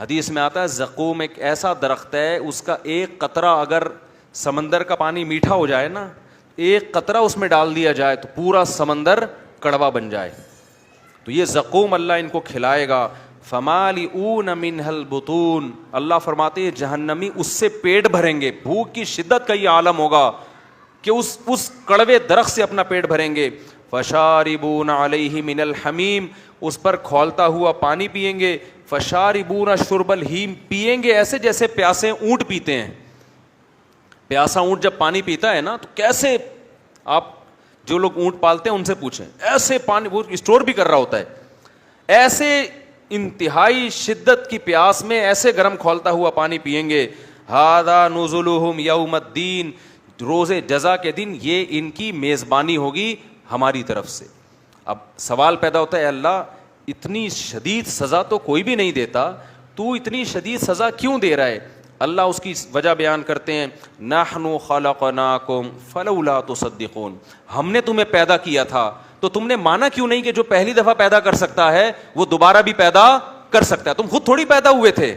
حدیث میں آتا ہے زقوم ایک ایسا درخت ہے، اس کا ایک قطرہ اگر سمندر کا پانی میٹھا ہو جائے نا، ایک قطرہ اس میں ڈال دیا جائے تو پورا سمندر کڑوا بن جائے. تو یہ زقوم اللہ ان کو کھلائے گا. فمالئون منها البطون، اللہ فرماتے ہیں جہنمی اس سے پیٹ بھریں گے. بھوک کی شدت کا یہ عالم ہوگا کہ اس کڑوے درخت سے اپنا پیٹ بھریں گے. فشاربون علیہ من الحمیم، اس پر کھولتا ہوا پانی پیئیں گے. فشاربون شرب الہیم، پیئیں گے ایسے جیسے پیاسے اونٹ پیتے ہیں. پیاسا اونٹ جب پانی پیتا ہے نا تو کیسے، آپ جو لوگ اونٹ پالتے ہیں ان سے پوچھیں، ایسے پانی وہ اسٹور بھی کر رہا ہوتا ہے، ایسے انتہائی شدت کی پیاس میں ایسے گرم کھولتا ہوا پانی پیئیں گے. ھذا نزلہم یوم الدین، روز جزا کے دن یہ ان کی میزبانی ہوگی ہماری طرف سے. اب سوال پیدا ہوتا ہے اللہ اتنی شدید سزا تو کوئی بھی نہیں دیتا، تو اتنی شدید سزا کیوں دے رہا ہے؟ اللہ اس کی وجہ بیان کرتے ہیں، نحن خلقناکم فلولا تصدقون، ہم نے تمہیں پیدا کیا تھا تو تم نے مانا کیوں نہیں کہ جو پہلی دفعہ پیدا کر سکتا ہے وہ دوبارہ بھی پیدا کر سکتا ہے؟ تم خود تھوڑی پیدا ہوئے تھے.